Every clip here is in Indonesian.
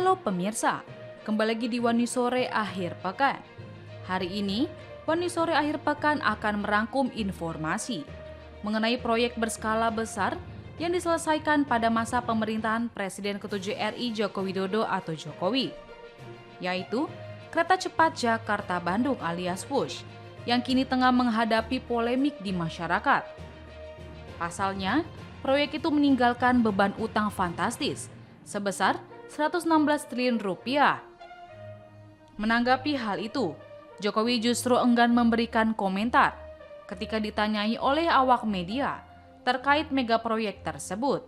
Halo pemirsa, kembali lagi di Wani Sore Akhir Pekan. Hari ini, Wani Sore Akhir Pekan akan merangkum informasi mengenai proyek berskala besar yang diselesaikan pada masa pemerintahan Presiden ke-7 RI Joko Widodo atau Jokowi, yaitu kereta cepat Jakarta-Bandung alias WUSH, yang kini tengah menghadapi polemik di masyarakat. Pasalnya, proyek itu meninggalkan beban utang fantastis sebesar 116 triliun rupiah. Menanggapi hal itu, Jokowi justru enggan memberikan komentar ketika ditanyai oleh awak media terkait mega proyek tersebut.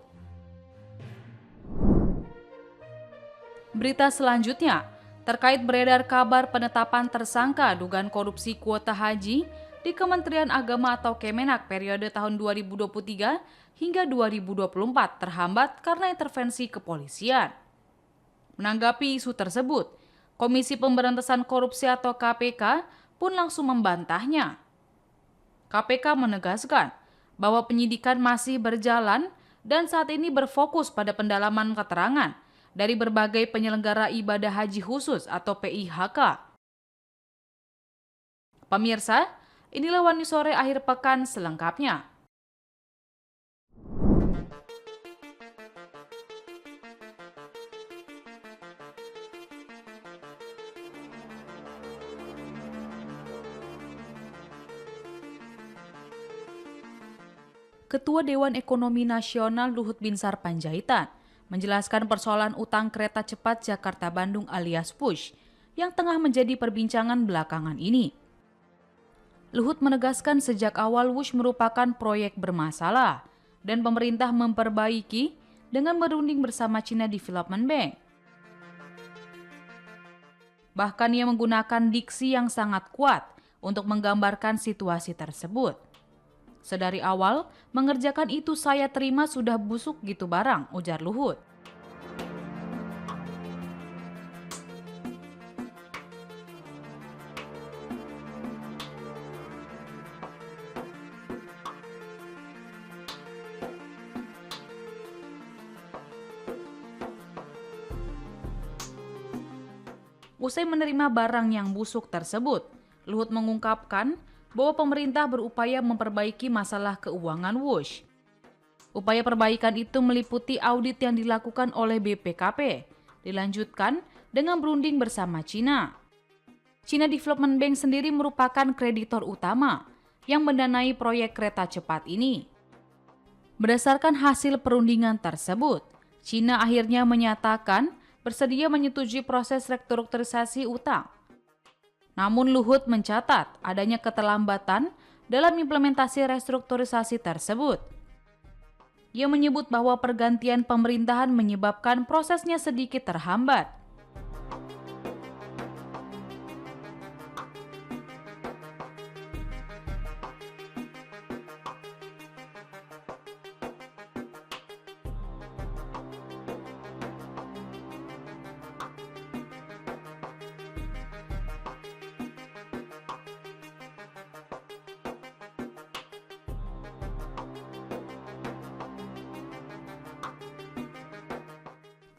Berita selanjutnya terkait beredar kabar penetapan tersangka dugaan korupsi kuota haji di Kementerian Agama atau Kemenak periode tahun 2023 hingga 2024 terhambat karena intervensi kepolisian. Menanggapi isu tersebut, Komisi Pemberantasan Korupsi atau KPK pun langsung membantahnya. KPK menegaskan bahwa penyidikan masih berjalan dan saat ini berfokus pada pendalaman keterangan dari berbagai penyelenggara ibadah haji khusus atau PIHK. Pemirsa, inilah Wani Sore Akhir Pekan selengkapnya. Ketua Dewan Ekonomi Nasional Luhut Binsar Panjaitan menjelaskan persoalan utang kereta cepat Jakarta-Bandung alias WUSH yang tengah menjadi perbincangan belakangan ini. Luhut menegaskan sejak awal WUSH merupakan proyek bermasalah dan pemerintah memperbaiki dengan berunding bersama China Development Bank. Bahkan ia menggunakan diksi yang sangat kuat untuk menggambarkan situasi tersebut. Sedari awal, mengerjakan itu saya terima sudah busuk gitu barang, ujar Luhut. Usai menerima barang yang busuk tersebut, Luhut mengungkapkan bahwa pemerintah berupaya memperbaiki masalah keuangan WUSH. Upaya perbaikan itu meliputi audit yang dilakukan oleh BPKP, dilanjutkan dengan berunding bersama China. China Development Bank sendiri merupakan kreditor utama yang mendanai proyek kereta cepat ini. Berdasarkan hasil perundingan tersebut, China akhirnya menyatakan bersedia menyetujui proses restrukturisasi utang. Namun Luhut mencatat adanya keterlambatan dalam implementasi restrukturisasi tersebut. Ia menyebut bahwa pergantian pemerintahan menyebabkan prosesnya sedikit terhambat.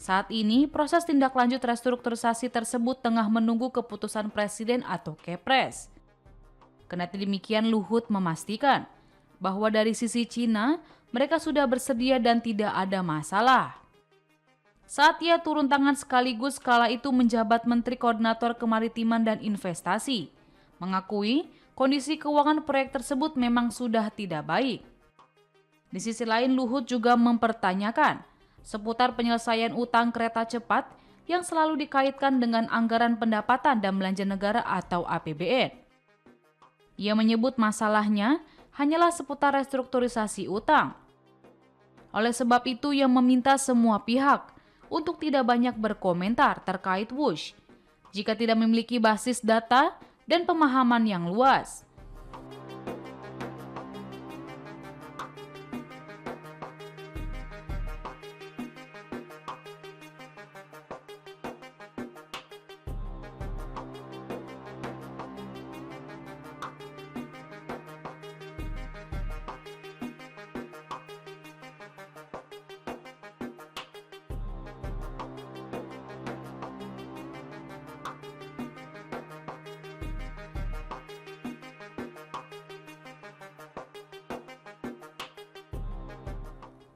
Saat ini, proses tindak lanjut restrukturisasi tersebut tengah menunggu keputusan Presiden atau Kepres. Kendati demikian, Luhut memastikan bahwa dari sisi Cina, mereka sudah bersedia dan tidak ada masalah. Saat ia turun tangan sekaligus kala itu menjabat Menteri Koordinator Kemaritiman dan Investasi, mengakui kondisi keuangan proyek tersebut memang sudah tidak baik. Di sisi lain, Luhut juga mempertanyakan seputar penyelesaian utang kereta cepat yang selalu dikaitkan dengan anggaran pendapatan dan belanja negara atau APBN. Ia menyebut masalahnya hanyalah seputar restrukturisasi utang. Oleh sebab itu, ia meminta semua pihak untuk tidak banyak berkomentar terkait WUSH jika tidak memiliki basis data dan pemahaman yang luas.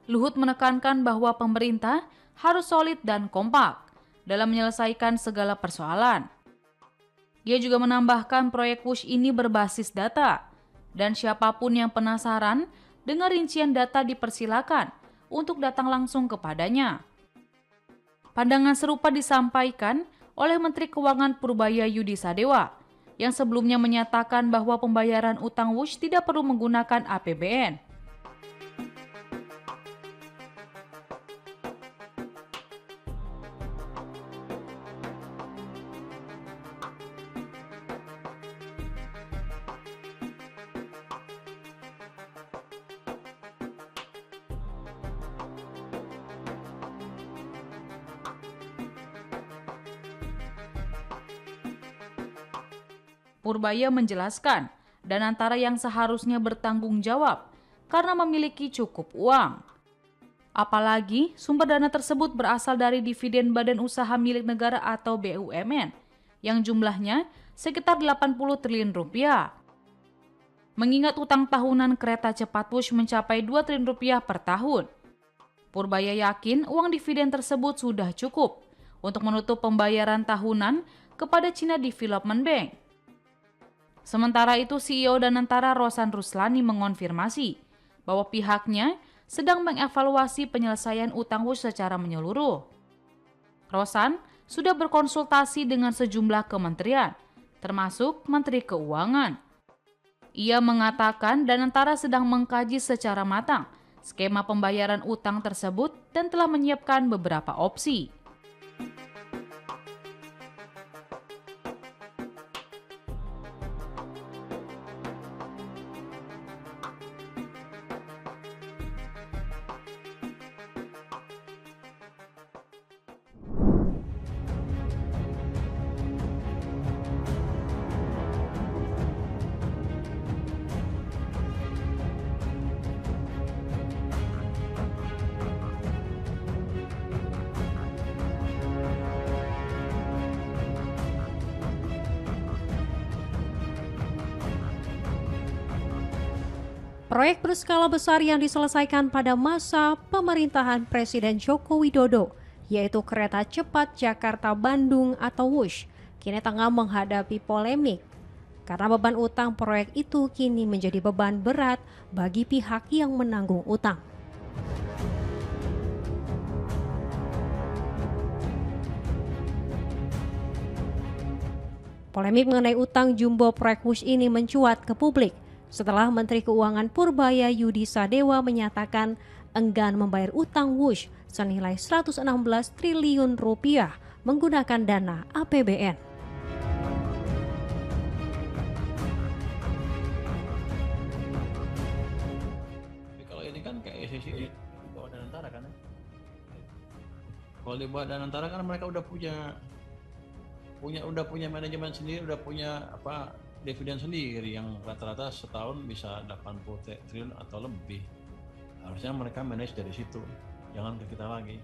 Luhut menekankan bahwa pemerintah harus solid dan kompak dalam menyelesaikan segala persoalan. Ia juga menambahkan proyek WUSH ini berbasis data, dan siapapun yang penasaran dengan rincian data dipersilakan untuk datang langsung kepadanya. Pandangan serupa disampaikan oleh Menteri Keuangan Purbaya Yudi Sadewa, yang sebelumnya menyatakan bahwa pembayaran utang WUSH tidak perlu menggunakan APBN. Purbaya menjelaskan, Danantara yang seharusnya bertanggung jawab karena memiliki cukup uang. Apalagi sumber dana tersebut berasal dari dividen Badan Usaha Milik Negara atau BUMN yang jumlahnya sekitar 80 triliun rupiah. Mengingat utang tahunan kereta cepat WUSH mencapai 2 triliun rupiah per tahun, Purbaya yakin uang dividen tersebut sudah cukup untuk menutup pembayaran tahunan kepada China Development Bank. Sementara itu, CEO Danantara Rosan Ruslani mengonfirmasi bahwa pihaknya sedang mengevaluasi penyelesaian utang WUSH secara menyeluruh. Rosan sudah berkonsultasi dengan sejumlah kementerian, termasuk Menteri Keuangan. Ia mengatakan Danantara sedang mengkaji secara matang skema pembayaran utang tersebut dan telah menyiapkan beberapa opsi. Proyek berskala besar yang diselesaikan pada masa pemerintahan Presiden Joko Widodo, yaitu kereta cepat Jakarta-Bandung atau WUSH, kini tengah menghadapi polemik. Karena beban utang proyek itu kini menjadi beban berat bagi pihak yang menanggung utang. Polemik mengenai utang jumbo proyek WUSH ini mencuat ke publik setelah Menteri Keuangan Purbaya Yudi Sadewa menyatakan enggan membayar utang WUSH senilai 116 triliun rupiah menggunakan dana APBN. Kalau ini kan kayak SSI di bawah Danantara kan. Kalau di bawah Danantara kan mereka udah punya manajemen sendiri, udah punya dividen sendiri yang rata-rata setahun bisa 80 triliun atau lebih. Harusnya mereka manage dari situ, jangan ke kita lagi.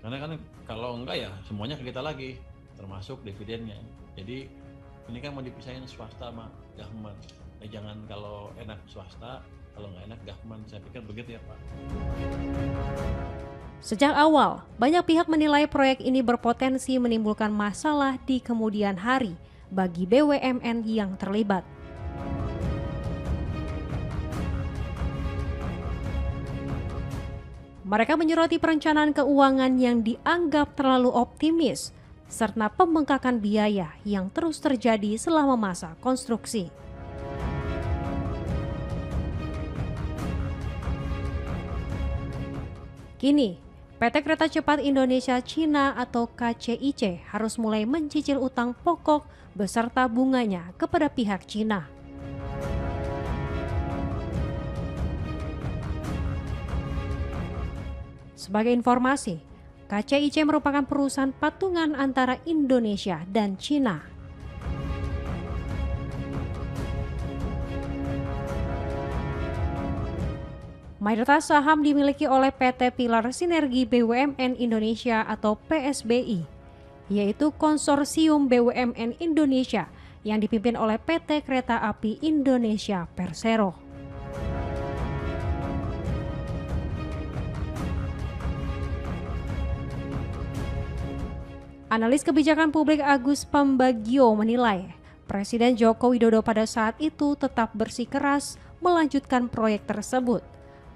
Karena kan kalau enggak ya semuanya ke kita lagi, termasuk dividennya. Jadi ini kan mau dipisahin swasta sama government. Jangan kalau enak swasta, kalau nggak enak government. Saya pikir begitu ya Pak. Sejak awal, banyak pihak menilai proyek ini berpotensi menimbulkan masalah di kemudian hari bagi BUMN yang terlibat. Mereka menyoroti perencanaan keuangan yang dianggap terlalu optimis, serta pembengkakan biaya yang terus terjadi selama masa konstruksi. Kini, PT Kereta Cepat Indonesia Cina atau KCIC harus mulai mencicil utang pokok beserta bunganya kepada pihak Cina. Sebagai informasi, KCIC merupakan perusahaan patungan antara Indonesia dan Cina. Mayoritas saham dimiliki oleh PT Pilar Sinergi BUMN Indonesia atau PSBI, yaitu konsorsium BUMN Indonesia yang dipimpin oleh PT Kereta Api Indonesia Persero. Analis kebijakan publik Agus Pambagio menilai, Presiden Joko Widodo pada saat itu tetap bersikeras melanjutkan proyek tersebut,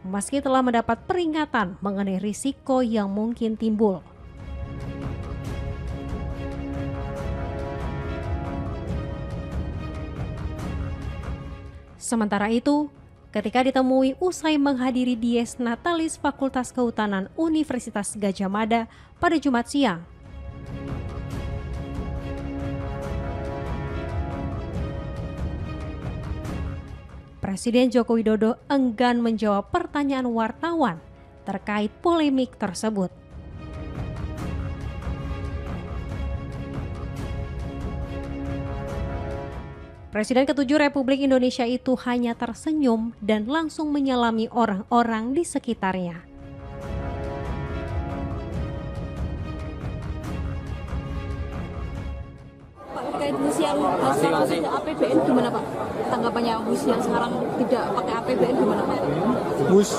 meski telah mendapat peringatan mengenai risiko yang mungkin timbul. Sementara itu, ketika ditemui usai menghadiri Dies Natalis Fakultas Kehutanan Universitas Gadjah Mada pada Jumat siang, Presiden Joko Widodo enggan menjawab pertanyaan wartawan terkait polemik tersebut. Presiden ke-7 Republik Indonesia itu hanya tersenyum dan langsung menyalami orang-orang di sekitarnya. Pak, terkait bus yang masih APBN gimana Pak? Tanggapannya bus yang sekarang tidak pakai APBN gimana Pak? Bus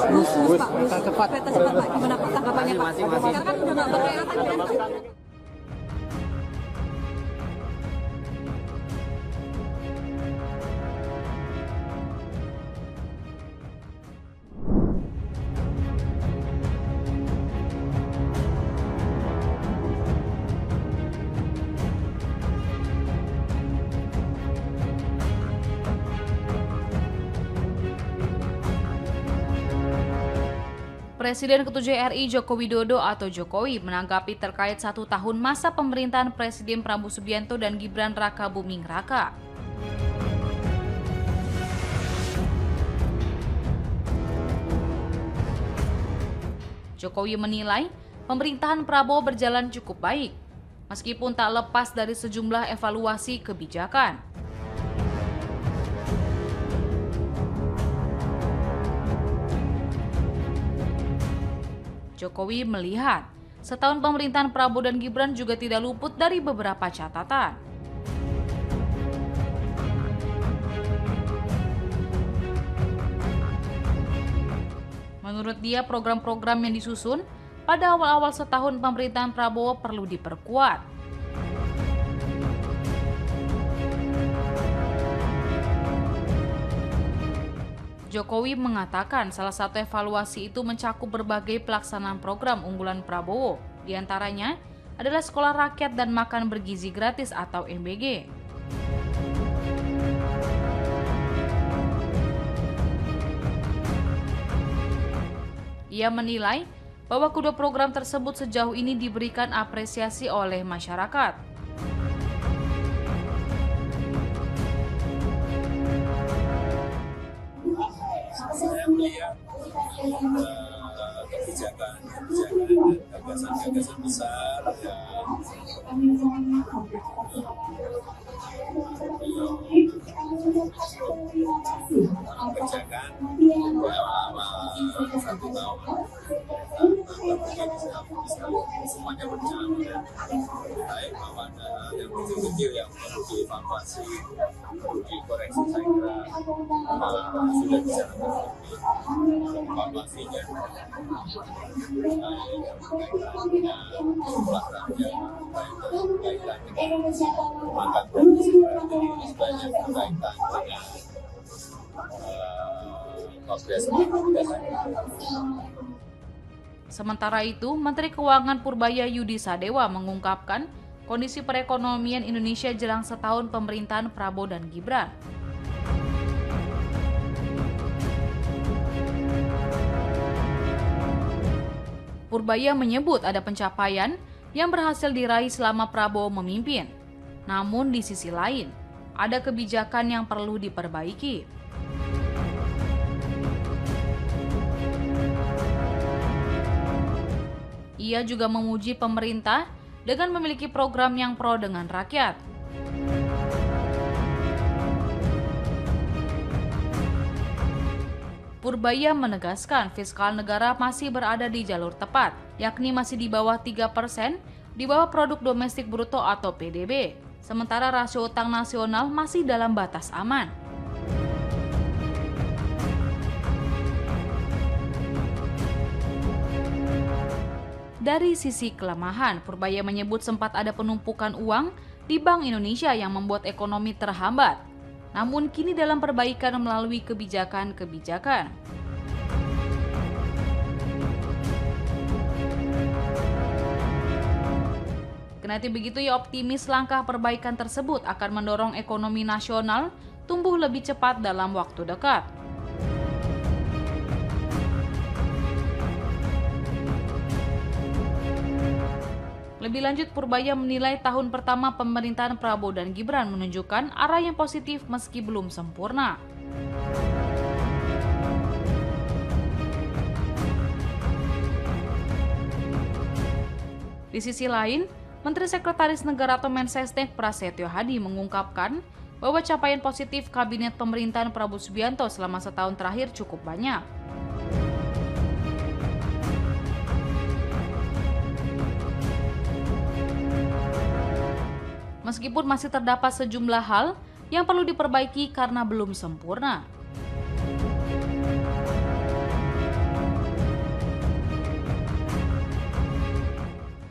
Pak, kereta cepat Pak, gimana Pak tanggapannya Pak? Sekarang kan udah nggak pakai APBN Pak. Presiden ke-7 RI Joko Widodo atau Jokowi menanggapi terkait 1 tahun masa pemerintahan Presiden Prabowo Subianto dan Gibran Raka Buming Raka. Jokowi menilai pemerintahan Prabowo berjalan cukup baik, meskipun tak lepas dari sejumlah evaluasi kebijakan. Jokowi melihat setahun pemerintahan Prabowo dan Gibran juga tidak luput dari beberapa catatan. Menurut dia, program-program yang disusun pada awal-awal setahun pemerintahan Prabowo perlu diperkuat. Jokowi mengatakan salah satu evaluasi itu mencakup berbagai pelaksanaan program unggulan Prabowo. Di antaranya adalah sekolah rakyat dan makan bergizi gratis atau MBG. Ia menilai bahwa kedua program tersebut sejauh ini diberikan apresiasi oleh masyarakat. Saya melihat kebijakan dan gagasan-gagasan besar yang kerjakan selama 1 tahun semuanya berjalan dengan baik, bahwa ada yang kecil-kecil yang perlu dievaluasi, perlu dikoreksi. Saya kira sudah bisa evaluasinya jumlah rakyat, berkaitan dengan makan bergizi gratis, banyak berkaitan dengan progres. Sementara itu, Menteri Keuangan Purbaya Yudi Sadewa mengungkapkan kondisi perekonomian Indonesia jelang setahun pemerintahan Prabowo dan Gibran. Purbaya menyebut ada pencapaian yang berhasil diraih selama Prabowo memimpin. Namun di sisi lain, ada kebijakan yang perlu diperbaiki. Ia juga memuji pemerintah dengan memiliki program yang pro dengan rakyat. Purbaya menegaskan fiskal negara masih berada di jalur tepat, yakni masih di bawah 3%, di bawah produk domestik bruto atau PDB. Sementara rasio utang nasional masih dalam batas aman. Dari sisi kelemahan, Purbaya menyebut sempat ada penumpukan uang di Bank Indonesia yang membuat ekonomi terhambat. Namun kini dalam perbaikan melalui kebijakan-kebijakan. Kendati begitu, ia optimis langkah perbaikan tersebut akan mendorong ekonomi nasional tumbuh lebih cepat dalam waktu dekat. Lebih lanjut, Purbaya menilai tahun pertama pemerintahan Prabowo dan Gibran menunjukkan arah yang positif meski belum sempurna. Di sisi lain, Menteri Sekretaris Negara atau Mensesnek Prasetyo Hadi mengungkapkan bahwa capaian positif kabinet pemerintahan Prabowo Subianto selama setahun terakhir cukup banyak. Meskipun masih terdapat sejumlah hal yang perlu diperbaiki karena belum sempurna.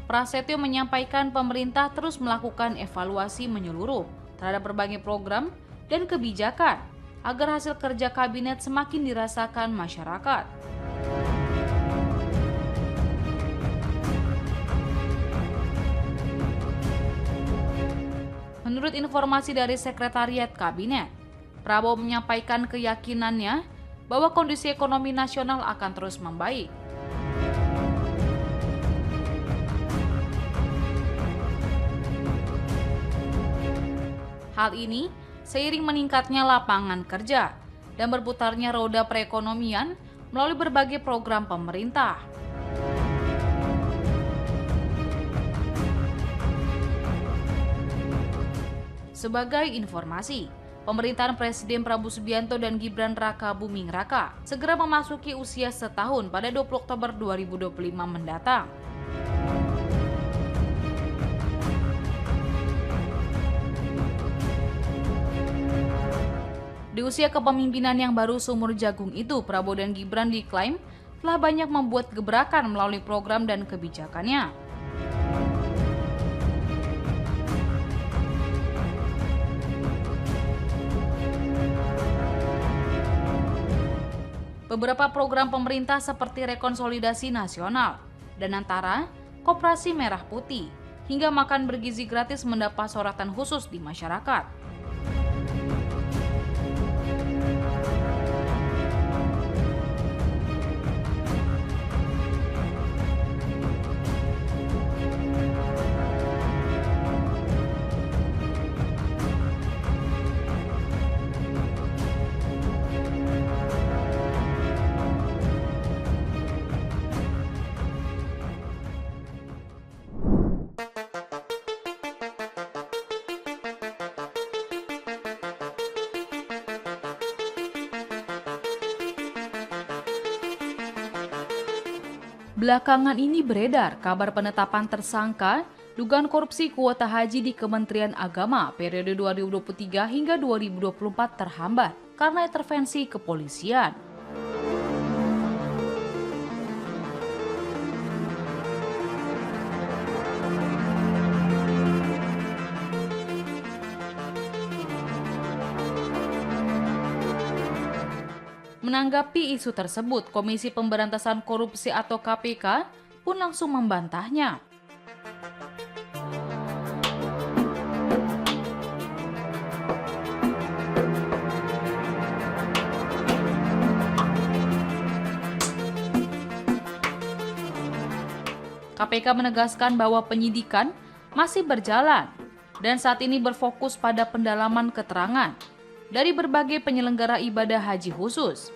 Prasetyo menyampaikan pemerintah terus melakukan evaluasi menyeluruh terhadap berbagai program dan kebijakan agar hasil kerja kabinet semakin dirasakan masyarakat. Menurut informasi dari Sekretariat Kabinet, Prabowo menyampaikan keyakinannya bahwa kondisi ekonomi nasional akan terus membaik. Hal ini seiring meningkatnya lapangan kerja dan berputarnya roda perekonomian melalui berbagai program pemerintah. Sebagai informasi, pemerintahan Presiden Prabowo Subianto dan Gibran Raka Buming Raka segera memasuki usia setahun pada 20 Oktober 2025 mendatang. Di usia kepemimpinan yang baru seumur jagung itu, Prabowo dan Gibran diklaim telah banyak membuat gebrakan melalui program dan kebijakannya. Beberapa program pemerintah seperti Rekonsolidasi Nasional, Danantara, Koperasi Merah Putih, hingga makan bergizi gratis mendapat sorotan khusus di masyarakat. Belakangan ini beredar kabar penetapan tersangka dugaan korupsi kuota haji di Kementerian Agama periode 2023 hingga 2024 terhambat karena intervensi kepolisian. Menanggapi isu tersebut, Komisi Pemberantasan Korupsi atau KPK pun langsung membantahnya. KPK menegaskan bahwa penyidikan masih berjalan dan saat ini berfokus pada pendalaman keterangan dari berbagai penyelenggara ibadah haji khusus.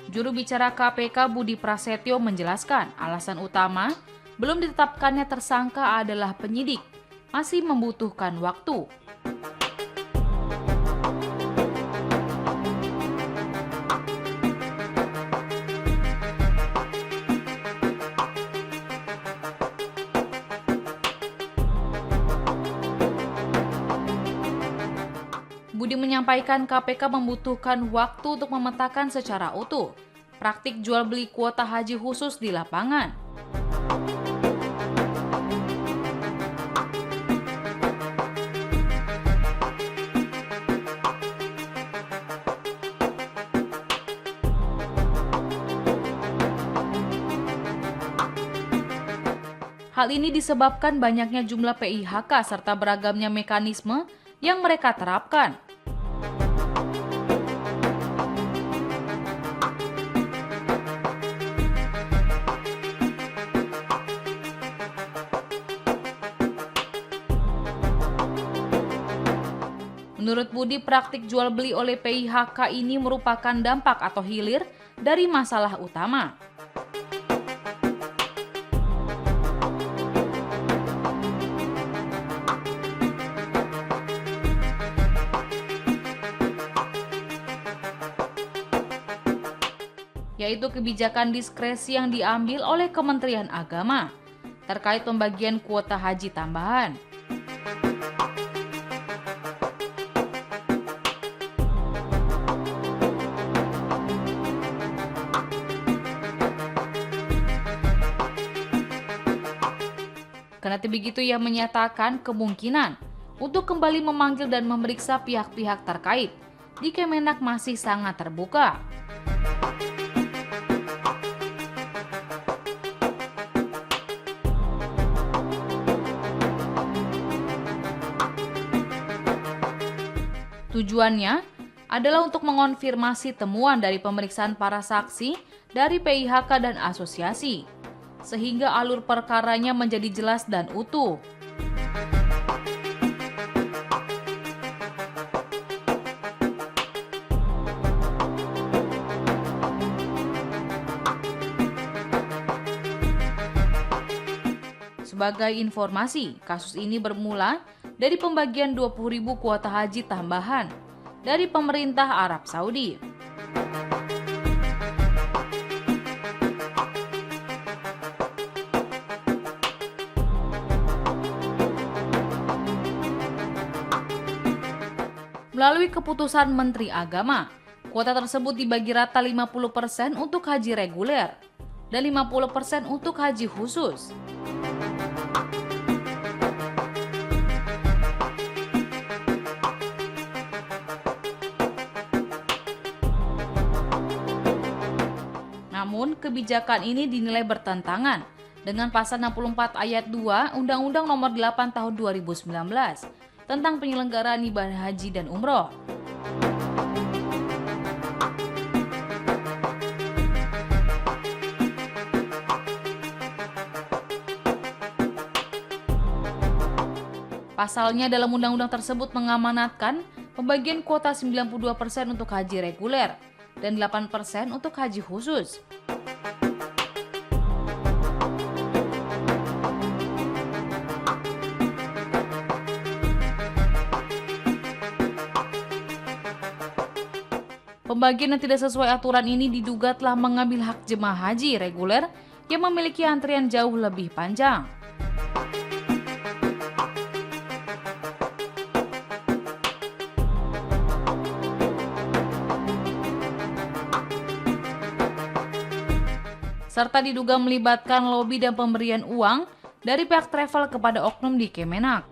Juru bicara KPK Budi Prasetyo menjelaskan alasan utama belum ditetapkannya tersangka adalah penyidik masih membutuhkan waktu. Budi menyampaikan KPK membutuhkan waktu untuk memetakan secara utuh praktik jual beli kuota haji khusus di lapangan. Hal ini disebabkan banyaknya jumlah PIHK serta beragamnya mekanisme yang mereka terapkan. Menurut Budi, praktik jual beli oleh PIHK ini merupakan dampak atau hilir dari masalah utama. Yaitu kebijakan diskresi yang diambil oleh Kementerian Agama terkait pembagian kuota haji tambahan. Kendati begitu, ia menyatakan kemungkinan untuk kembali memanggil dan memeriksa pihak-pihak terkait di Kemenak masih sangat terbuka. Tujuannya adalah untuk mengonfirmasi temuan dari pemeriksaan para saksi dari PIHK dan asosiasi, sehingga alur perkaranya menjadi jelas dan utuh. Sebagai informasi, kasus ini bermula dari pembagian 20.000 kuota haji tambahan dari pemerintah Arab Saudi. Melalui keputusan Menteri Agama, kuota tersebut dibagi rata 50% untuk haji reguler dan 50% untuk haji khusus. Namun, kebijakan ini dinilai bertentangan dengan Pasal 64 Ayat 2 Undang-Undang Nomor 8 Tahun 2019 tentang penyelenggaraan ibadah haji dan umroh. Pasalnya dalam undang-undang tersebut mengamanatkan pembagian kuota 92% untuk haji reguler dan 8% untuk haji khusus. Pembagian yang tidak sesuai aturan ini diduga telah mengambil hak jemaah haji reguler yang memiliki antrian jauh lebih panjang. Serta diduga melibatkan lobi dan pemberian uang dari pihak travel kepada oknum di Kemenak.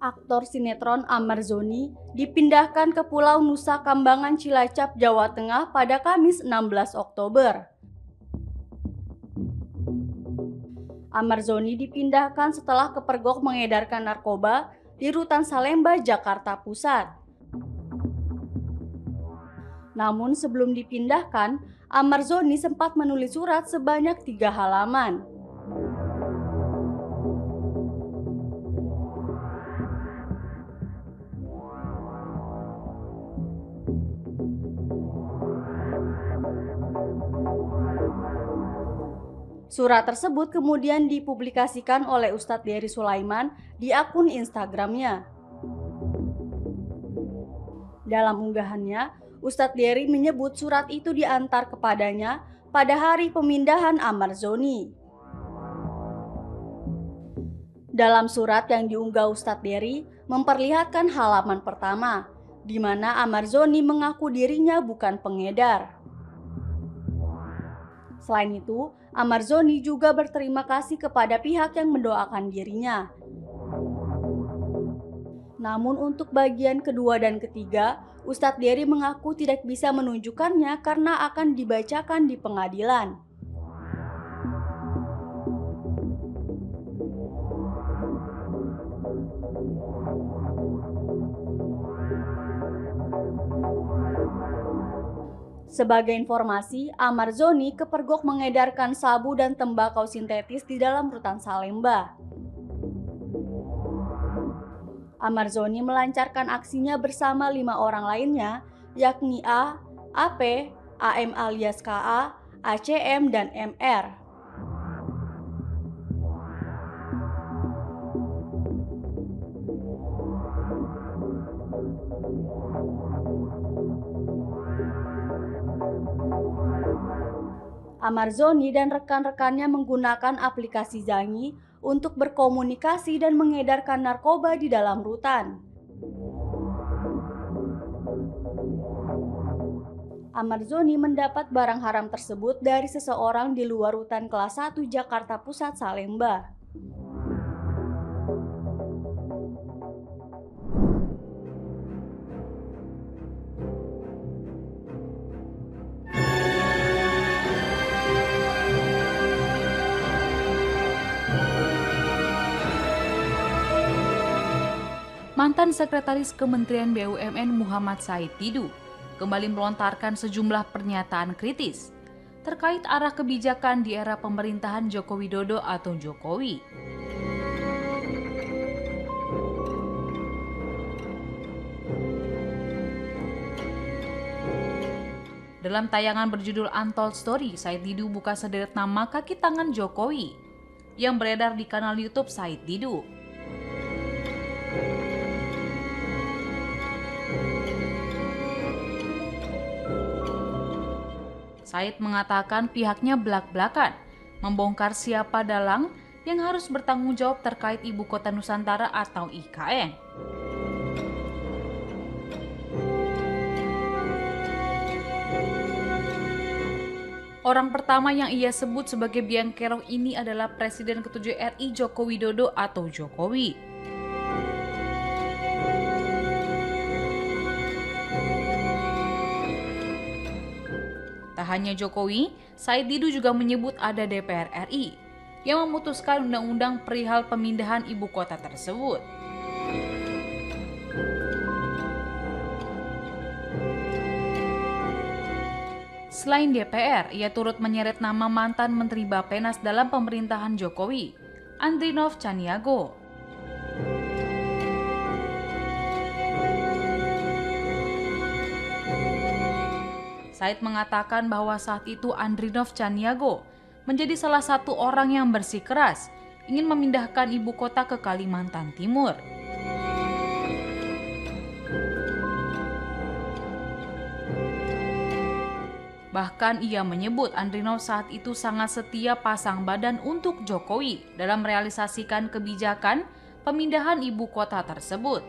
Aktor sinetron Amar Zoni dipindahkan ke Pulau Nusa Kambangan, Cilacap, Jawa Tengah pada Kamis 16 Oktober. Amar Zoni dipindahkan setelah kepergok mengedarkan narkoba di Rutan Salemba, Jakarta Pusat. Namun sebelum dipindahkan, Amar Zoni sempat menulis surat sebanyak 3 halaman. Surat tersebut kemudian dipublikasikan oleh Ustadz Dery Sulaiman di akun Instagramnya. Dalam unggahannya, Ustadz Dery menyebut surat itu diantar kepadanya pada hari pemindahan Amar Zoni. Dalam surat yang diunggah Ustadz Dery memperlihatkan halaman pertama, di mana Amar Zoni mengaku dirinya bukan pengedar. Selain itu, Amar Zoni juga berterima kasih kepada pihak yang mendoakan dirinya. Namun untuk bagian kedua dan ketiga, Ustadz Dery mengaku tidak bisa menunjukkannya karena akan dibacakan di pengadilan. Sebagai informasi, Amar Zoni kepergok mengedarkan sabu dan tembakau sintetis di dalam rutan Salemba. Amar Zoni melancarkan aksinya bersama 5 orang lainnya, yakni A, AP, AM alias KA, ACM, dan MR. Amar Zoni dan rekan-rekannya menggunakan aplikasi Zangi untuk berkomunikasi dan mengedarkan narkoba di dalam rutan. Amar Zoni mendapat barang haram tersebut dari seseorang di luar rutan kelas 1 Jakarta Pusat Salemba. Mantan Sekretaris Kementerian BUMN Muhammad Said Didu kembali melontarkan sejumlah pernyataan kritis terkait arah kebijakan di era pemerintahan Joko Widodo atau Jokowi. Dalam tayangan berjudul Untold Story, Said Didu buka sederet nama kaki tangan Jokowi yang beredar di kanal YouTube Said Didu. Said mengatakan pihaknya belak-belakan membongkar siapa dalang yang harus bertanggung jawab terkait Ibu Kota Nusantara atau IKN. Orang pertama yang ia sebut sebagai biang kerok ini adalah Presiden ke-7 RI Joko Widodo atau Jokowi. Tak hanya Jokowi, Said Didu juga menyebut ada DPR RI yang memutuskan undang-undang perihal pemindahan ibu kota tersebut. Selain DPR, ia turut menyeret nama mantan Menteri Bappenas dalam pemerintahan Jokowi, Andrinov Caniago. Said mengatakan bahwa saat itu Andrinov Caniago menjadi salah satu orang yang bersikeras ingin memindahkan ibu kota ke Kalimantan Timur. Bahkan ia menyebut Andrinov saat itu sangat setia pasang badan untuk Jokowi dalam merealisasikan kebijakan pemindahan ibu kota tersebut.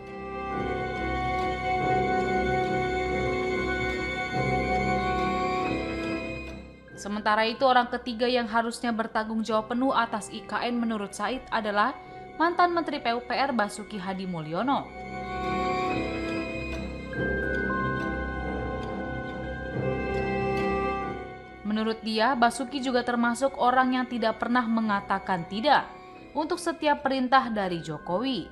Sementara itu, orang ketiga yang harusnya bertanggung jawab penuh atas IKN menurut Said adalah mantan Menteri PUPR Basuki Hadi Mulyono. Menurut dia, Basuki juga termasuk orang yang tidak pernah mengatakan tidak untuk setiap perintah dari Jokowi.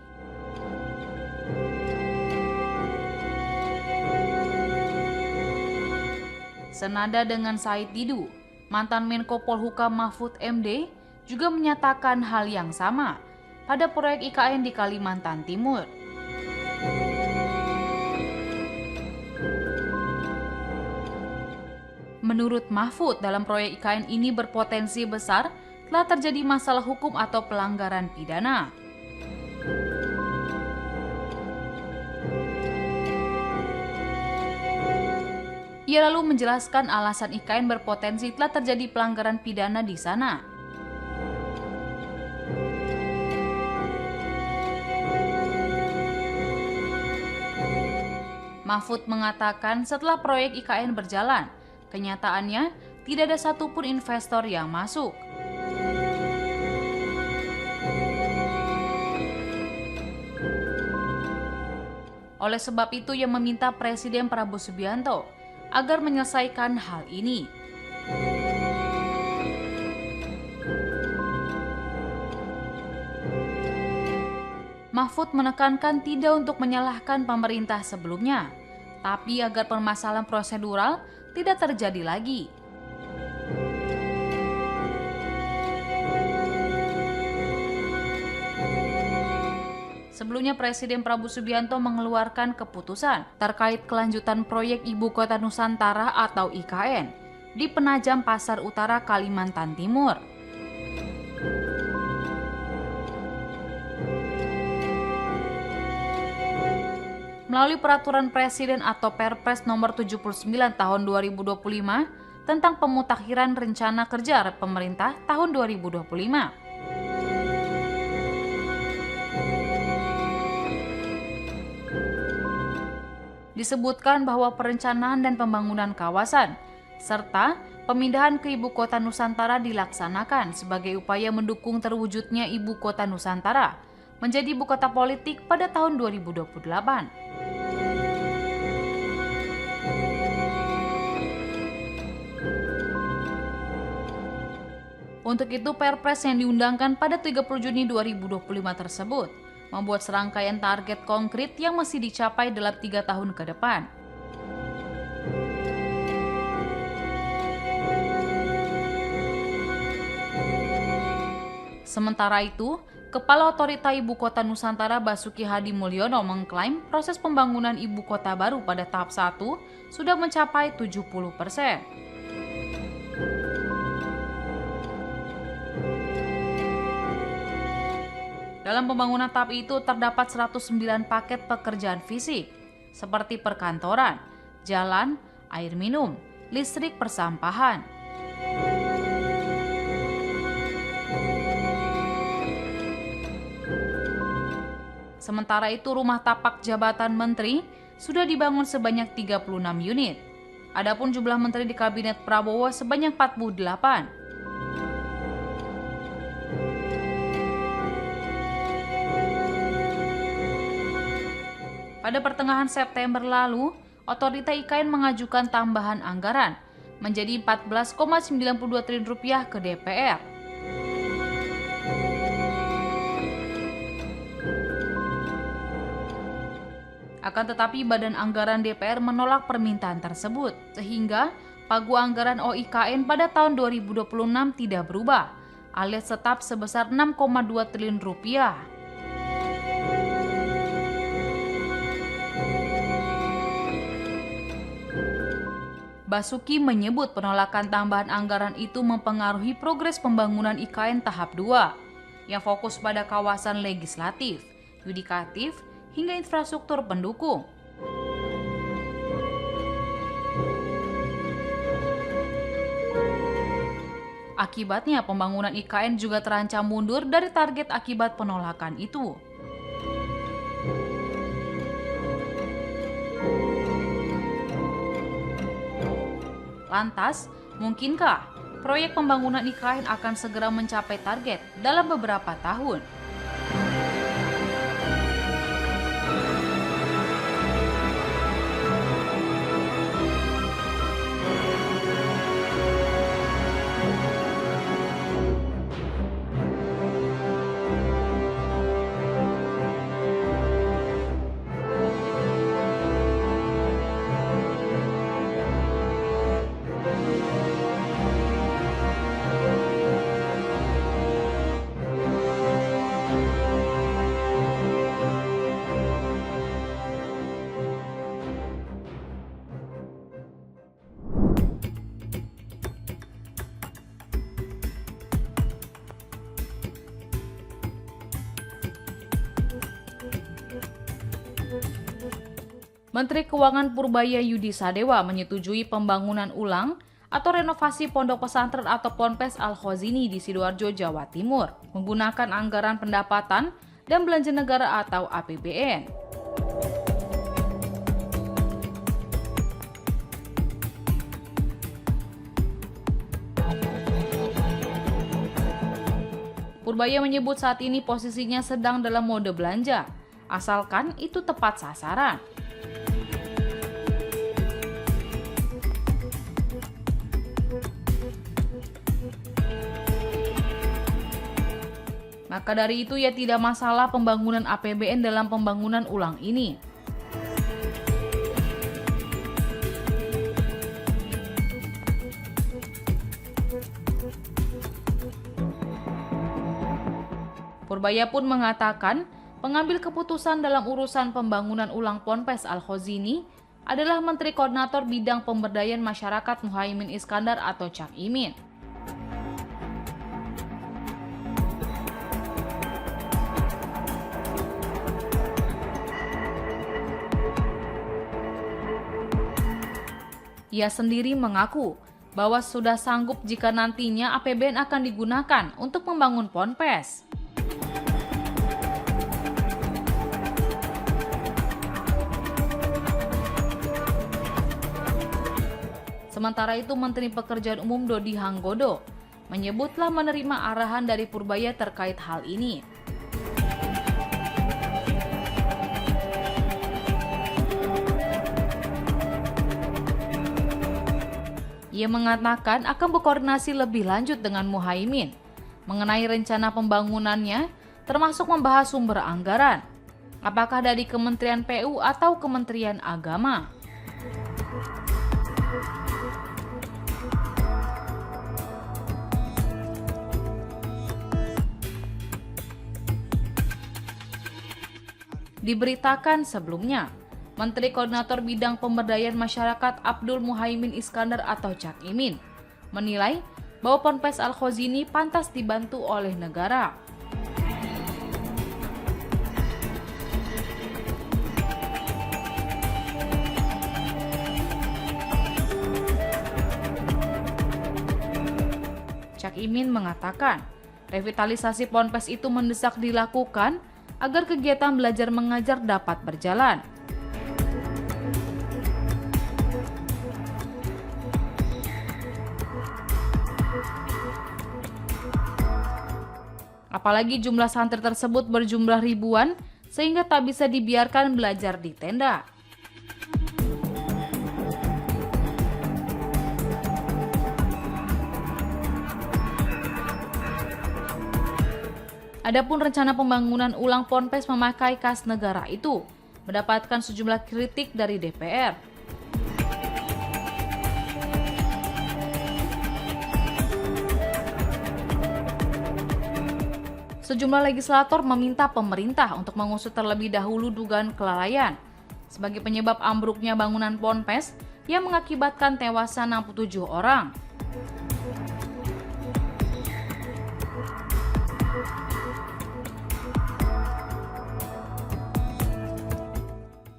Senada dengan Said Didu, mantan Menko Polhukam Mahfud MD juga menyatakan hal yang sama pada proyek IKN di Kalimantan Timur. menurut Mahfud dalam proyek IKN ini berpotensi besar telah terjadi masalah hukum atau pelanggaran pidana. Ia lalu menjelaskan alasan IKN berpotensi telah terjadi pelanggaran pidana di sana. Mahfud mengatakan setelah proyek IKN berjalan, kenyataannya tidak ada satupun investor yang masuk. Oleh sebab itu, ia meminta Presiden Prabowo Subianto agar menyelesaikan hal ini. Mahfud menekankan tidak untuk menyalahkan pemerintah sebelumnya, tapi agar permasalahan prosedural tidak terjadi lagi. Sebelumnya Presiden Prabowo Subianto mengeluarkan keputusan terkait kelanjutan proyek Ibu Kota Nusantara atau IKN di Penajam Pasar Utara, Kalimantan Timur. Melalui Peraturan Presiden atau Perpres nomor 79 tahun 2025 tentang pemutakhiran rencana kerja pemerintah tahun 2025. Disebutkan bahwa perencanaan dan pembangunan kawasan serta pemindahan ke Ibu Kota Nusantara dilaksanakan sebagai upaya mendukung terwujudnya Ibu Kota Nusantara menjadi ibu kota politik pada tahun 2028. Untuk itu, Perpres yang diundangkan pada 30 Juni 2025 tersebut membuat serangkaian target konkret yang mesti dicapai dalam 3 tahun ke depan. Sementara itu, Kepala Otorita Ibu Kota Nusantara Basuki Hadi Mulyono mengklaim proses pembangunan ibu kota baru pada tahap 1 sudah mencapai 70%. Dalam pembangunan tahap itu terdapat 109 paket pekerjaan fisik, seperti perkantoran, jalan, air minum, listrik, persampahan. Sementara itu, rumah tapak jabatan menteri sudah dibangun sebanyak 36 unit. Adapun jumlah menteri di Kabinet Prabowo sebanyak 48. Pada pertengahan September lalu, Otorita IKN mengajukan tambahan anggaran menjadi 14,92 triliun rupiah ke DPR. Akan tetapi Badan Anggaran DPR menolak permintaan tersebut, sehingga pagu anggaran OIKN pada tahun 2026 tidak berubah, alias tetap sebesar 6,2 triliun rupiah. Basuki menyebut penolakan tambahan anggaran itu mempengaruhi progres pembangunan IKN tahap 2 yang fokus pada kawasan legislatif, yudikatif, hingga infrastruktur pendukung. Akibatnya pembangunan IKN juga terancam mundur dari target akibat penolakan itu. Lantas, mungkinkah proyek pembangunan IKN akan segera mencapai target dalam beberapa tahun? Menteri Keuangan Purbaya Yudi Sadewa menyetujui pembangunan ulang atau renovasi pondok pesantren atau Ponpes Al-Khozini di Sidoarjo, Jawa Timur, menggunakan anggaran pendapatan dan belanja negara atau APBN. Purbaya menyebut saat ini posisinya sedang dalam mode belanja, asalkan itu tepat sasaran. Maka dari itu ia tidak masalah pembangunan APBN dalam pembangunan ulang ini. Purbaya pun mengatakan, pengambil keputusan dalam urusan pembangunan ulang Ponpes Al-Khozini adalah Menteri Koordinator Bidang Pemberdayaan Masyarakat Muhaimin Iskandar atau Cak Imin. Ia sendiri mengaku bahwa sudah sanggup jika nantinya APBN akan digunakan untuk membangun Ponpes. Sementara itu, Menteri Pekerjaan Umum Dodi Hanggodo menyebutlah menerima arahan dari Purbaya terkait hal ini. Ia mengatakan akan berkoordinasi lebih lanjut dengan Muhaimin mengenai rencana pembangunannya, termasuk membahas sumber anggaran, apakah dari Kementerian PU atau Kementerian Agama. Diberitakan sebelumnya, Menteri Koordinator Bidang Pemberdayaan Masyarakat Abdul Muhaimin Iskandar atau Cak Imin menilai bahwa Ponpes Al-Khozini pantas dibantu oleh negara. Cak Imin mengatakan, revitalisasi Ponpes itu mendesak dilakukan agar kegiatan belajar mengajar dapat berjalan. Apalagi jumlah santri tersebut berjumlah ribuan, sehingga tak bisa dibiarkan belajar di tenda. Adapun rencana pembangunan ulang Ponpes memakai kas negara itu mendapatkan sejumlah kritik dari DPR. Sejumlah legislator meminta pemerintah untuk mengusut terlebih dahulu dugaan kelalaian sebagai penyebab ambruknya bangunan Ponpes yang mengakibatkan tewasnya 67 orang.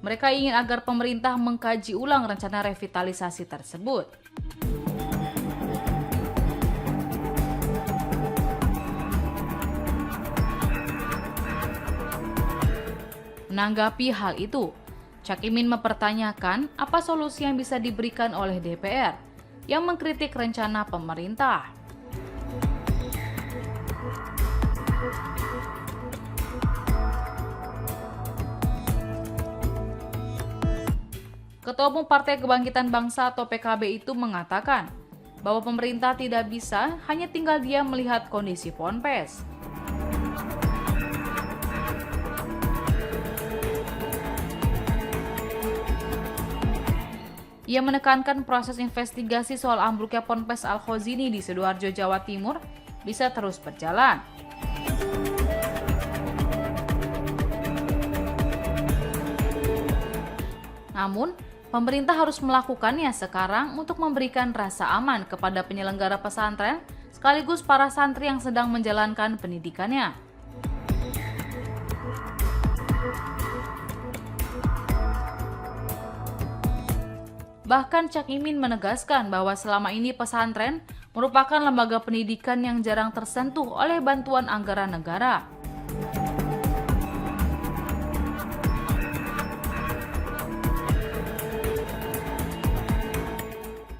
Mereka ingin agar pemerintah mengkaji ulang rencana revitalisasi tersebut. Menanggapi hal itu, Cak Imin mempertanyakan apa solusi yang bisa diberikan oleh DPR yang mengkritik rencana pemerintah. Ketua Umum Partai Kebangkitan Bangsa atau PKB itu mengatakan bahwa pemerintah tidak bisa hanya tinggal diam melihat kondisi Ponpes. Ia menekankan proses investigasi soal ambruknya Ponpes Al-Khozini di Sidoarjo, Jawa Timur bisa terus berjalan. Namun, pemerintah harus melakukannya sekarang untuk memberikan rasa aman kepada penyelenggara pesantren sekaligus para santri yang sedang menjalankan pendidikannya. Bahkan Cak Imin menegaskan bahwa selama ini pesantren merupakan lembaga pendidikan yang jarang tersentuh oleh bantuan anggaran negara.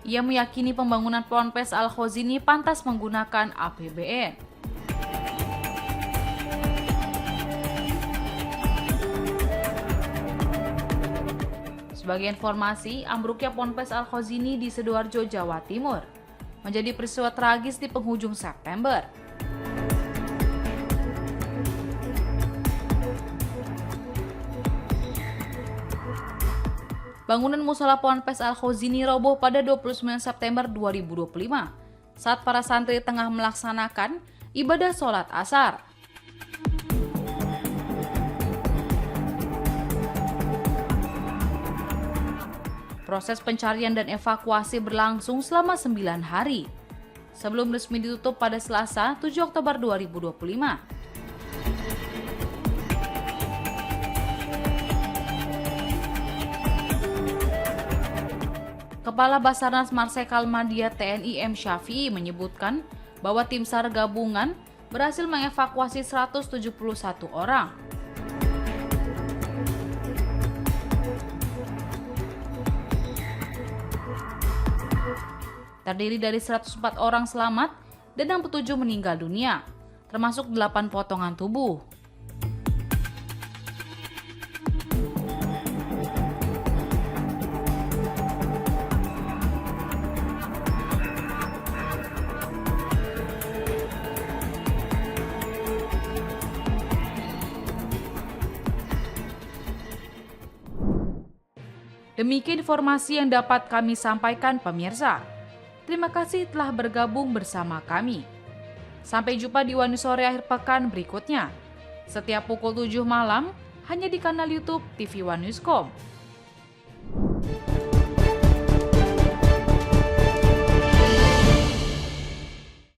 Ia meyakini pembangunan Ponpes Al-Khozini pantas menggunakan APBN. Sebagai informasi, ambruknya Ponpes Al-Khozini di Sidoarjo, Jawa Timur menjadi peristiwa tragis di penghujung September. Bangunan musola Ponpes Al-Khozini roboh pada 29 September 2025 saat para santri tengah melaksanakan ibadah sholat asar. Proses pencarian dan evakuasi berlangsung selama 9 hari, sebelum resmi ditutup pada Selasa 7 Oktober 2025. Kepala Basarnas Marsikal Madya TNI M. Syafi'i menyebutkan bahwa tim SAR gabungan berhasil mengevakuasi 171 orang. Terdiri dari 104 orang selamat dan 67 meninggal dunia, termasuk 8 potongan tubuh. Demikian informasi yang dapat kami sampaikan pemirsa. Terima kasih telah bergabung bersama kami. Sampai jumpa di One News Sore akhir pekan berikutnya. Setiap pukul 7 malam, hanya di kanal YouTube TV One Newscom.